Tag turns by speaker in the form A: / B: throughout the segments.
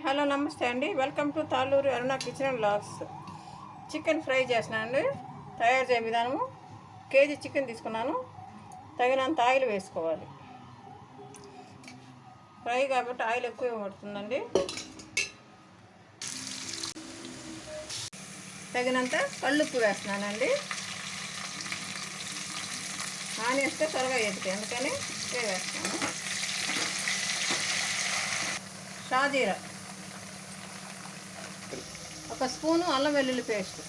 A: Hello నమస్తే అండి. Welcome to Talluru Aruna kitchen and vlogs. Chicken fry చేస్తున్నానండి. తయారు చేయ విధానము: కేజీ చికెన్ తీసుకున్నాను. తగినంత ఆయిల్ వేసుకోవాలి. ఫ్రై కాబట్టి ఆయిల్ ఎక్కువ పడుతుందండి. తగినంత కళ్ళుప్పు వేస్తున్నానండి. ఆనియన్స్ త్వరగా ఎదుగుతాయి, అందుకని వేస్తాను. షాజీరా, ఒక స్పూను అల్లం వెల్లుల్లి పేస్ట్,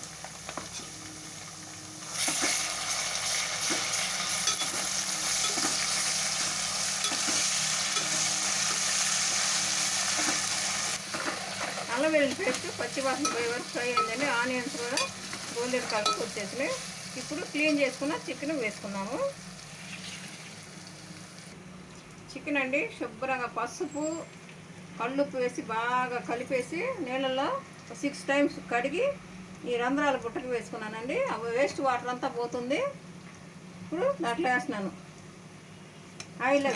A: అల్లం వెల్లుల్లి పేస్ట్ పచ్చివాసన పోయే వరకు ఫ్రై అయిందండి. ఆనియన్స్ కూడా గోల్డెన్ కలర్ వచ్చేసినాయి. ఇప్పుడు క్లీన్ చేసుకున్న చికెన్ వేసుకున్నాము. చికెన్ అండి శుభ్రంగా పసుపు కళ్ళుప్పు వేసి బాగా కలిపేసి నీళ్ళల్లో 6 టైమ్స్ కడిగి ఈ రంధ్రాల బుట్టకు వేసుకున్నానండి. అవి వేస్ట్ వాటర్ అంతా పోతుంది. ఇప్పుడు దాంట్లో వేస్తున్నాను ఆయిల్లో.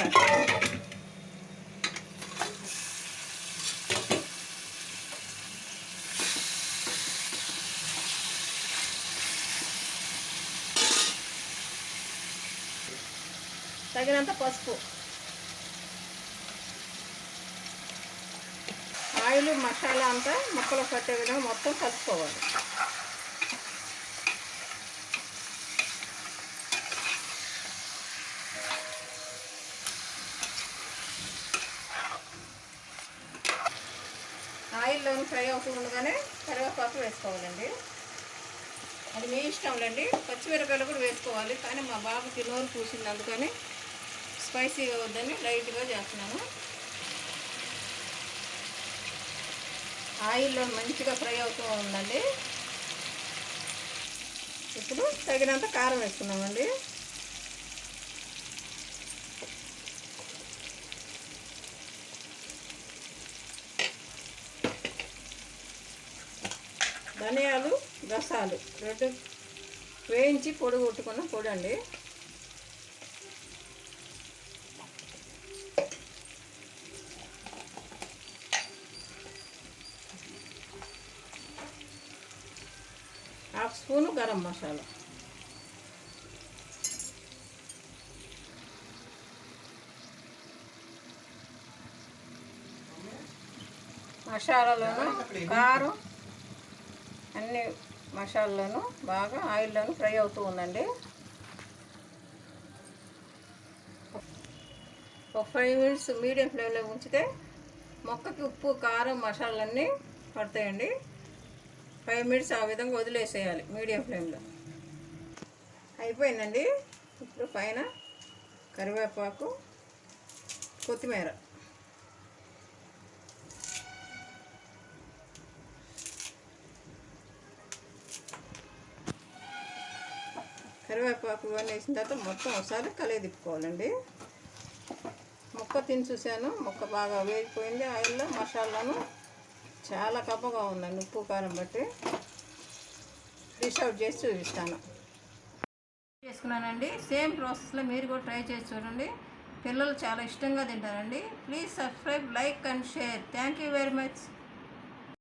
A: తగినంత పసుపు, ఆయిల్ మసాలా అంతా ముక్కలు పట్టే విధంగా మొత్తం కలుపుకోవాలి. ఆయిల్లోని ఫ్రై అవుతూ ఉండగానే కరివేపాకు వేసుకోవాలండి. అది మీ ఇష్టంలేండి. పచ్చిమిరపకాయలు కూడా వేసుకోవాలి, కానీ మా బాబుకి నోరు పూసింది, అందుకని స్పైసీగా వద్దని లైట్గా చేస్తున్నాను. ఆయిల్లో మంచిగా ఫ్రై అవుతూ ఉందండి. ఇప్పుడు తగినంత కారం వేసుకున్నామండి. ధనియాలు, గసాలు 2 వేయించి పొడి కొట్టుకున్న పొడి అండి. హాఫ్ స్పూను గరం మసాలా, మసాలాలోను కారం అన్ని మసాలాలోను బాగా ఆయిల్లోను ఫ్రై అవుతూ ఉందండి. ఒక 5 మినిట్స్ మీడియం ఫ్లేమ్లో ఉంచితే మొక్కకి ఉప్పు కారం మసాలాలన్నీ పడతాయండి. 5 మినిట్స్ ఆ విధంగా వదిలేసేయాలి మీడియం ఫ్లేమ్లో. అయిపోయిందండి. ఇప్పుడు పైన కరివేపాకు, కొత్తిమీర, కరివేపాకు ఇవన్నీ వేసిన తర్వాత మొత్తం ఒకసారి కలిగి తిప్పుకోవాలండి. ముక్క తిని చూశాను, ముక్క బాగా వేగిపోయింది. ఆయిల్లో మసాలాను చాలా కప్పగా ఉందండి. ఉప్పు కారం బట్టి డిష్ అవుట్ చేసి చూపిస్తాను. చేసుకున్నానండి. సేమ్ ప్రాసెస్లో మీరు కూడా ట్రై చేసి చూడండి. పిల్లలు చాలా ఇష్టంగా తింటారండి. Please subscribe, like and share. Thank you very much.